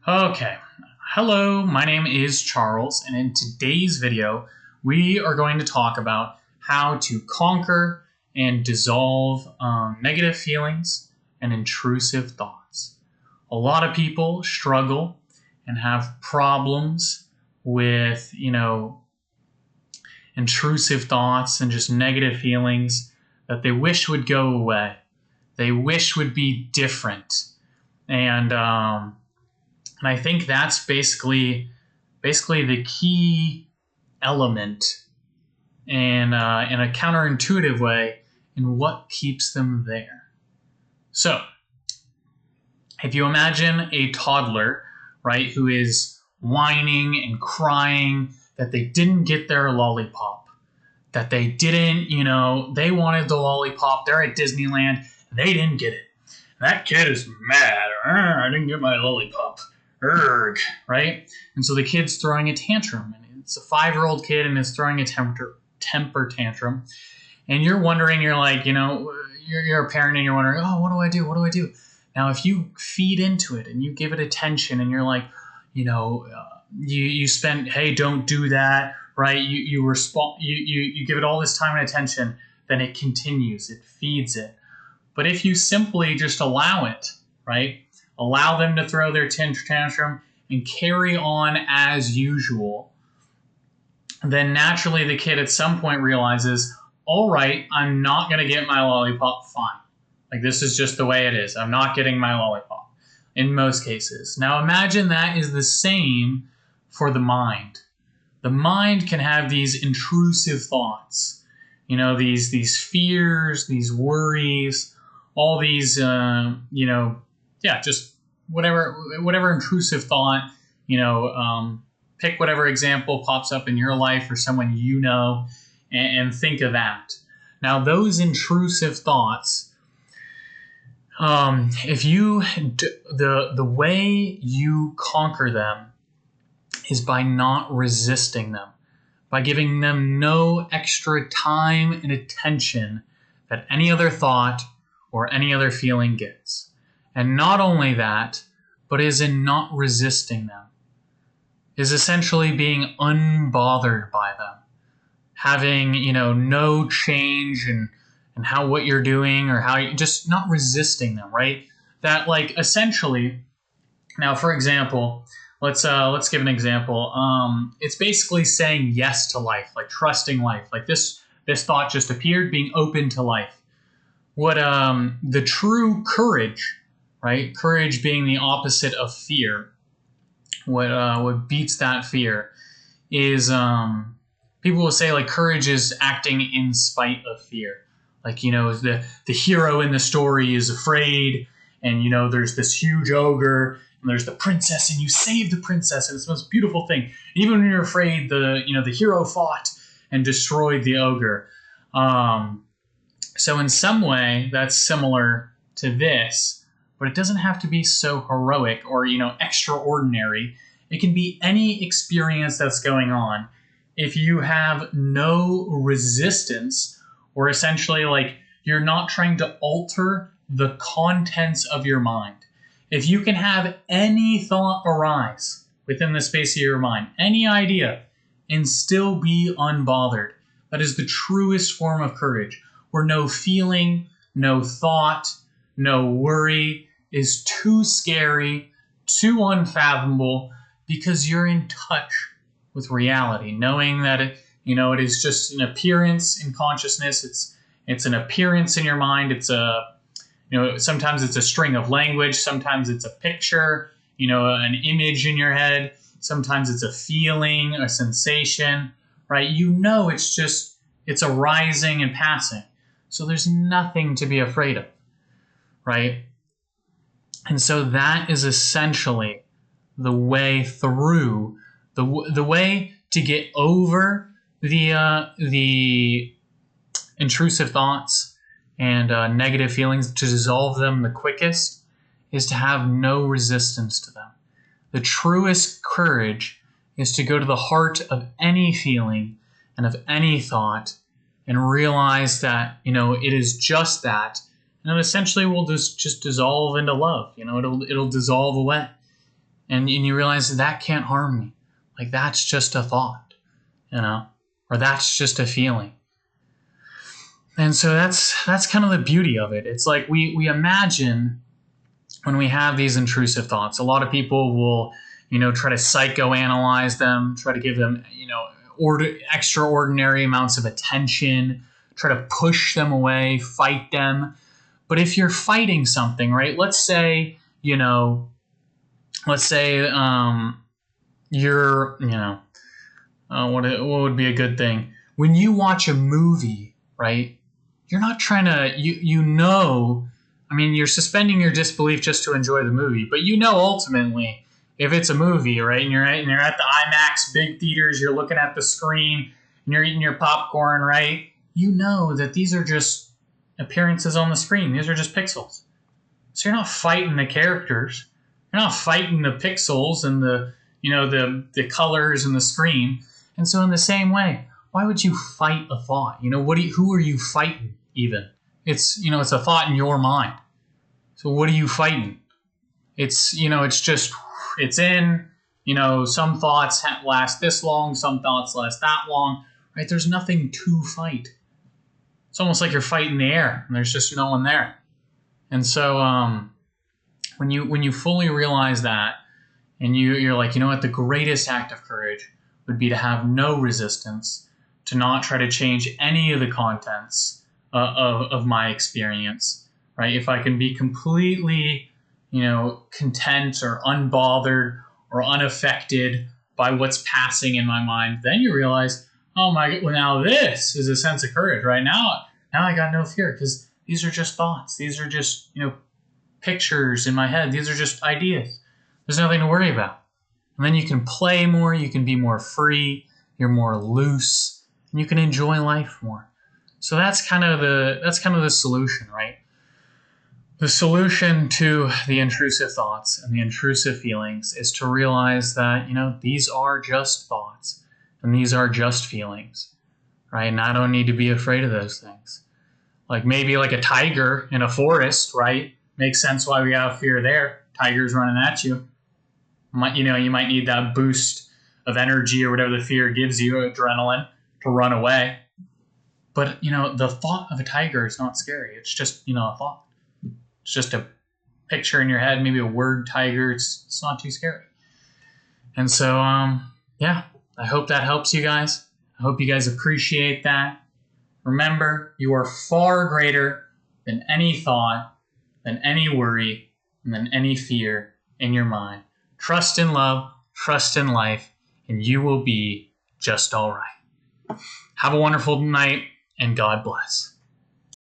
Okay, hello, my name is Charles, and in today's video, we are going to talk about how to conquer and dissolve negative feelings and intrusive thoughts. A lot of people struggle and have problems with, intrusive thoughts and just negative feelings that they wish would go away. They wish would be different. And I think that's basically the key element in a counterintuitive way in what keeps them there. So, if you imagine a toddler, right, who is whining and crying that they didn't get their lollipop, that they didn't, they wanted the lollipop, they're at Disneyland, and they didn't get it. That kid is mad. I didn't get my lollipop. Urgh, right? And so the kid's throwing a tantrum. And it's a 5-year-old kid and is throwing a temper tantrum. And you're wondering, you're like, you're a parent and you're wondering, oh, what do I do? What do I do? Now, if you feed into it and you give it attention and you're like, you spend, hey, don't do that, right? You respond, you give it all this time and attention, then it continues, it feeds it. But if you simply just allow it, right? Allow them to throw their tantrum and carry on as usual, then naturally the kid at some point realizes, all right, I'm not going to get my lollipop, fine. Like, this is just the way it is. I'm not getting my lollipop in most cases. Now imagine that is the same for the mind. The mind can have these intrusive thoughts, these fears, these worries, all these, just whatever intrusive thought, pick whatever example pops up in your life or someone and think of that. Now, those intrusive thoughts, the way you conquer them is by not resisting them, by giving them no extra time and attention that any other thought or any other feeling gets. And not only that, but is in not resisting them, is essentially being unbothered by them, having, no change in what you're doing or how you just not resisting them, right? That, like, essentially, now, for example, let's give an example. It's basically saying yes to life, like trusting life. Like this thought just appeared, being open to life. What the true courage, right? Courage being the opposite of fear. What beats that fear is people will say, like, courage is acting in spite of fear. Like, the hero in the story is afraid, and there's this huge ogre, and there's the princess, and you save the princess, and it's the most beautiful thing. Even when you're afraid, the hero fought and destroyed the ogre. So in some way, that's similar to this. But it doesn't have to be so heroic or, extraordinary. It can be any experience that's going on. If you have no resistance, or essentially, like, you're not trying to alter the contents of your mind. If you can have any thought arise within the space of your mind, any idea, and still be unbothered, that is the truest form of courage, where no feeling, no thought, no worry is too scary, too unfathomable, because you're in touch with reality, knowing that it is just an appearance in consciousness. It's an appearance in your mind. It's sometimes it's a string of language. Sometimes it's a picture, an image in your head. Sometimes it's a feeling, a sensation, right? It's arising and passing. So there's nothing to be afraid of, right? And so that is essentially the way through, the way to get over the intrusive thoughts and negative feelings, to dissolve them the quickest, is to have no resistance to them. The truest courage is to go to the heart of any feeling and of any thought and realize that, it is just that. And it essentially will just dissolve into love. It'll dissolve away. And you realize that can't harm me. Like, that's just a thought, or that's just a feeling. And so that's kind of the beauty of it. It's like we imagine when we have these intrusive thoughts, a lot of people will, try to psychoanalyze them, try to give them, extraordinary amounts of attention, try to push them away, fight them. But if you're fighting something, right? Let's say, you're, what would be a good thing? When you watch a movie, right? You're not trying to, you're suspending your disbelief just to enjoy the movie, but ultimately, if it's a movie, right, and you're at the IMAX big theaters, you're looking at the screen, and you're eating your popcorn, right, that these are just appearances on the screen. These are just pixels. So you're not fighting the characters. You're not fighting the pixels and the colors and the screen. And so in the same way, why would you fight a thought? Who are you fighting even? It's a thought in your mind. So what are you fighting? It's some thoughts last this long, some thoughts last that long, right? There's nothing to fight. It's almost like you're fighting the air and there's just no one there. And so when you fully realize that, and you're like, what, the greatest act of courage would be to have no resistance, to not try to change any of the contents of my experience, right? If I can be completely, content or unbothered or unaffected by what's passing in my mind, then you realize, oh my, well, now this is a sense of courage, right? Now I got no fear, because these are just thoughts. These are just, pictures in my head. These are just ideas. There's nothing to worry about. And then you can play more, you can be more free, you're more loose, and you can enjoy life more. So that's kind of the solution, right? The solution to the intrusive thoughts and the intrusive feelings is to realize that, these are just thoughts and these are just feelings, right? And I don't need to be afraid of those things. Like maybe like a tiger in a forest, right? Makes sense why we have fear there. Tiger's running at you. You might need that boost of energy or whatever the fear gives you, adrenaline, to run away. But, the thought of a tiger is not scary. It's just, a thought. It's just a picture in your head, maybe a word tiger. It's not too scary. And so, I hope that helps you guys. I hope you guys appreciate that. Remember, you are far greater than any thought, than any worry, and than any fear in your mind. Trust in love, trust in life, and you will be just all right. Have a wonderful night, and God bless.